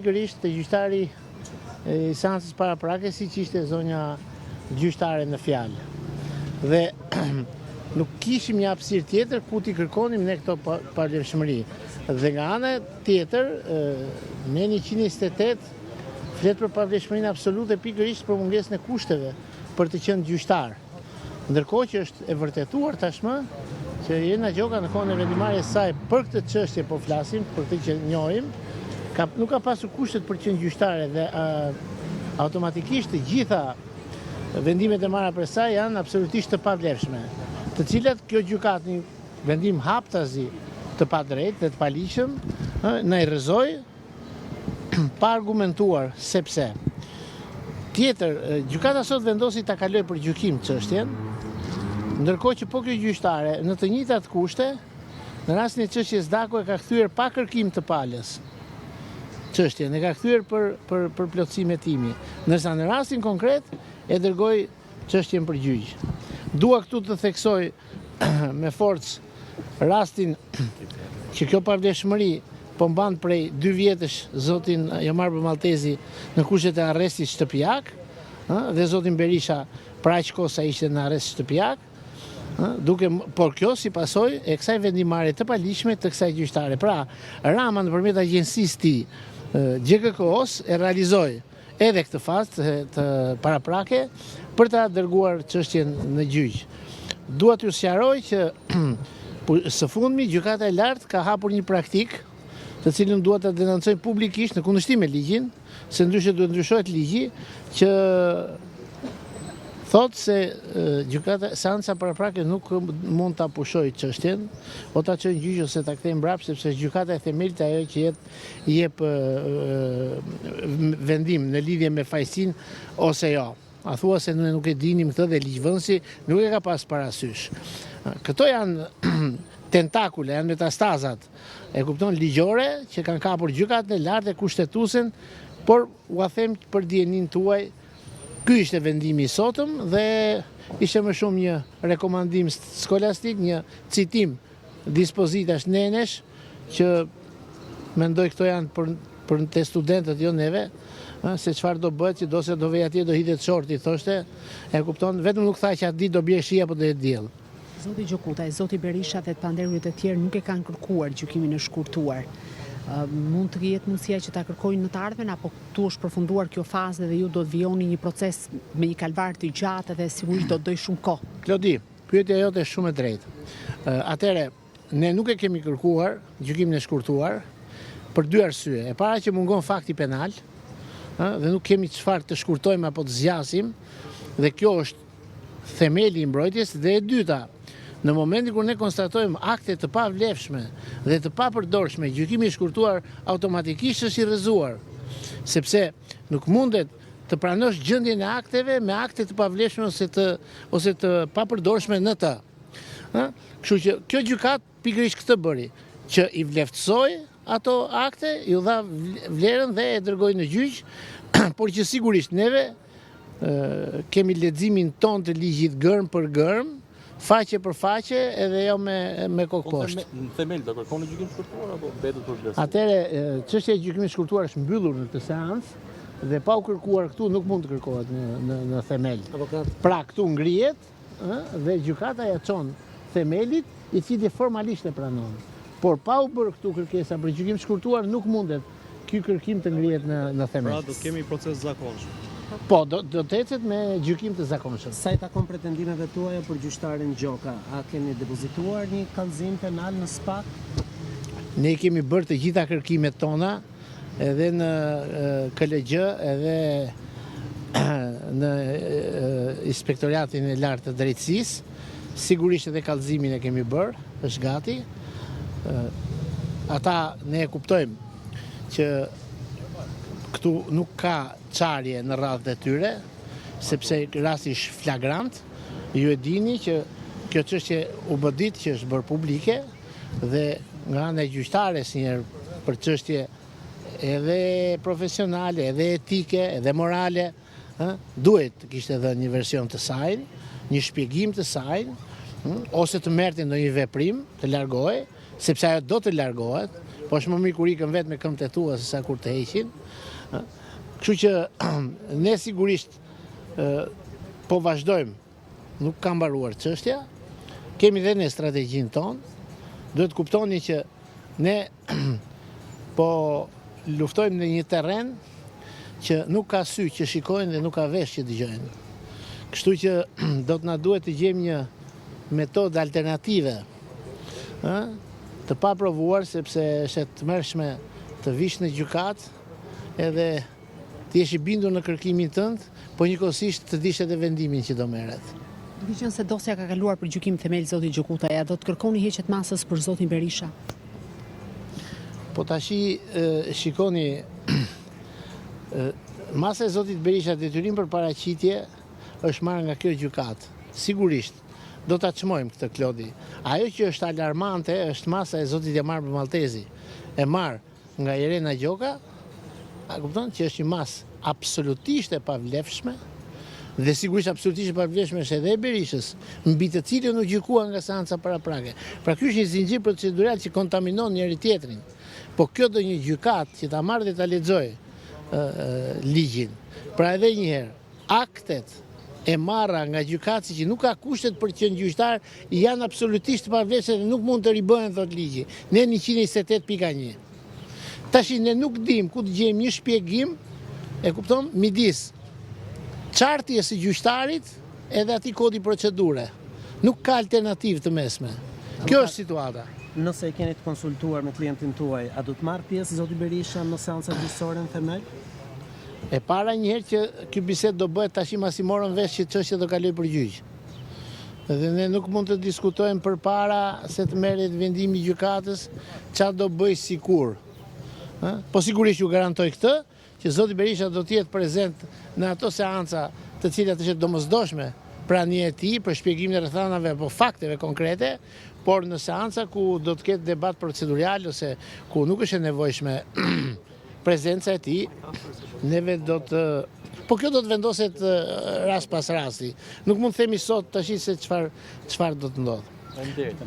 Sigurisht të gjyqtari i seancës paraprake siç ishte zonja gjyqtare në fjalë. Dhe nuk kishim një hapësirë tjetër ku t'i kërkonim ne këto pavlefshmëri. Dhe nga ana tjetër, ne 128 flet për pavlefshmërinë absolute pikërisht për mungesën e kushteve për të qenë gjyqtar. Ndërkohë që është e vërtetuar tashmë që Irina Gjoka në kohën e vendimarrjes së saj për këtë çështje po flasim, për këtë që njohim, nuk ka pasur kushtet për të qenë gjyqtare dhe automatikisht të gjitha vendimet e marra për saj janë absolutisht të pavlefshme, të cilat kjo gjykat një vendim haptazi të padrejtë dhe të paligjshëm na i rrezoi pa argumentuar sepse. Tjetër, gjykata sot vendosi ta kaloj për gjykim çështjen, ndërkohë që po kjo gjyqtare në të njëjtat kushte, në rastin e çështjes Dako e ka kthyer pa kërkim të palës çështjen, e ka kthyer për plotësim hetimi, ndërsa në rastin konkret e dërgoi çështjen për gjyq. Dua këtu të theksoj me forcë rastin që kjo pavlefshmëri po mban prej 2 vjetësh zotin Jamar Maltezi në kushtet e arrestit shtëpiak, dhe zotin Berisha pra aq kohë sa ishte në arrest shtëpiak, por kjo si pasojë e kësaj vendimarrje të paligjshme të kësaj gjyqtare. Pra, Rama nëpërmjet agjencisë së tij GKK-os e realizoi edhe këtë fazë të paraprake për ta dërguar çështjen në gjyq. Dua t'ju sqaroj që së fundmi gjykata e lartë ka hapur një praktikë të cilën dua ta denoncoj publikisht në kundërshtim me ligjin, se ndryshe duhet ndryshohet ligji, që thotë se gjykata seanca paraprake nuk mund ta pushojë çështjen, o ta çojë gjyq ose ta kthejë mbrapa, sepse gjykata e themelit ajo që jep vendim në lidhje me fajsin ose jo. A thua se ne nuk e dinim këtë dhe ligjvënësi nuk e ka pas parasysh. Këto janë tentakule, janë metastazat, e kupton, ligjore që kanë kapur gjykatën e lartë e kushtetuesen, por ua them për dijenin tuaj, ky ishte vendimi i sotëm dhe ishte më shumë një rekomandim skolastik, një citim dispozitash nenesh që mendoj këto janë për te studentët, jo neve, se çfarë do bëhet, që do vej atje do hidhet shorti, thoshte, e kupton, vetëm nuk tha që atë ditë do bie shi apo do jetë diell. Zoti Gjokuta, zoti Berisha dhe të panderurit e tjerë nuk e kanë kërkuar gjykimin e shkurtuar. Mund të jetë mundësia që ta kërkojnë në të ardhmen, apo tu është përfunduar kjo fazë dhe ju do të vijoni një proces me një kalvar të gjatë dhe sigurisht do të dojë shumë kohë? Klodi, pyetja jote është shumë e drejtë. Atëre, ne nuk e kemi kërkuar gjykimin e shkurtuar për 2 arsye. E para që mungon fakti penal, dhe nuk kemi çfarë të shkurtojmë apo të zgjasim, dhe kjo është themeli i mbrojtjes, dhe e dyta, në momentin kur ne konstatojmë akte të pavlefshme dhe të papërdorshme, gjykimi i shkurtuar automatikisht është i rrëzuar, sepse nuk mundet të pranosh gjendjen e akteve me akte të pavlefshme ose të papërdorshme në të. Kështu që kjo gjykat pikërisht këtë bëri, që i vleftësoi ato akte, ju dha vlerën dhe e dërgoi në gjyq, por që sigurisht neve kemi leximin ton të ligjit gërm për gërm, faqe për faqe, edhe jo me kokë poshtë. Në themel do kërkoni gjykim shkurtuar apo mbetet për vlerësim? Atëre, çështja e gjykimit shkurtuar është mbyllur në këtë seancë dhe pa u kërkuar këtu nuk mund të kërkohet në themel. Pra këtu ngrihet dhe gjykata ja çon themelit, i cili formalisht e pranon. Por pa u bërë këtu kërkesa për gjykim shkurtuar nuk mundet ky kërkim të ngrihet në themel. Pra do të kemi proces zakonshëm. Po, do të ecet me gjykim të zakonshëm. Sa i takon pretendimeve tuaja për gjyqtarin Gjoka, a keni depozituar një kallëzim penal në SPAK? Ne kemi bërë të gjitha kërkimet tona, edhe në KLG, edhe në Inspektoratin e Lartë të Drejtësisë. Sigurisht edhe kallëzimin e kemi bërë, është gati. Ata ne e kuptojmë që këtu nuk ka çarje në radhët e tyre, sepse rasti është flagrant. Ju e dini që kjo çështje u bë ditë që është bërë publike dhe nga ana e gjyqtares njëherë për çështje edhe profesionale, edhe etike, edhe morale, duhet të kishte dhënë një version të saj, një shpjegim të saj, ose të merrte ndonjë veprim të largohej, sepse ajo do të largohet, Po është më mirë kur ikën vetë me këmbët e tua se sa kur të heqin. Kështu që ne sigurisht po vazhdojmë, nuk ka mbaruar çështja. Kemi dhe ne strategjinë tonë. Duhet kuptoni që ne po luftojmë në një terren që nuk ka sy që shikojnë dhe nuk ka vesh që dëgjojnë. Kështu që do të na duhet të gjejmë një metodë alternative, të paprovuar, sepse është e tmerrshme të vish në gjykat edhe të jesh i bindur në kërkimin tënd, po njëkohësisht të dish edhe vendimin që do merret. Duke qenë se dosja ka kaluar për gjykim themel zoti Gjokuta, ja do të kërkoni heqjet masës për zotin Berisha? Po tashi shikoni, masa e zotit Berisha, detyrim për paraqitje është marrë nga kjo gjykat. Sigurisht, do ta çmojmë këtë Klodi. Ajo që është alarmante është masa e zotit Jamar Maltezi. E marr nga Irena Gjoka, a kupton që është një masë absolutisht e pavlefshme, dhe sigurisht absolutisht e pavlefshme është edhe e Berishës, mbi të cilën u gjykua nga seanca paraprake. Pra ky është një zinxhir procedural që kontaminon njëri tjetrin. Po kjo do një gjykat që ta marrë dhe ta lexojë ligjin. Pra edhe një herë, aktet e marra nga gjykatësi që nuk ka kushtet për të qenë gjyqtar janë absolutisht pavlefshme dhe nuk mund të ribëhen, thot ligji. Ne 128.1. Tashi ne nuk dim ku të gjejmë një shpjegim, e kupton, midis çartjes së gjyqtarit edhe atij kodi procedure. Nuk ka alternativë të mesme. Kjo është situata. Nëse e keni të konsultuar me klientin tuaj, a do të marrë pjesë zoti Berisha në seancat gjyqësore në themel? E para njëherë që ky bisedë do bëhet tash masi morën vesh që çështja do kaloj për gjyq. Dhe ne nuk mund të diskutojmë përpara se të merret vendimi i gjykatës çfarë do bëj sikur. Po sigurisht ju garantoj këtë, që zoti Berisha do të jetë prezent në ato seanca të cilat është domosdoshme prania e tij për shpjegimin e rrethanave apo fakteve konkrete, por në seanca ku do të ketë debat procedural ose ku nuk është e nevojshme prezenca e tij, neve do të... Po kjo do të vendoset rast pas rasti. Nuk mund të themi sot tash se çfarë do të ndodhë. Faleminderit.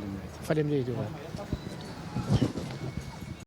Faleminderit juve.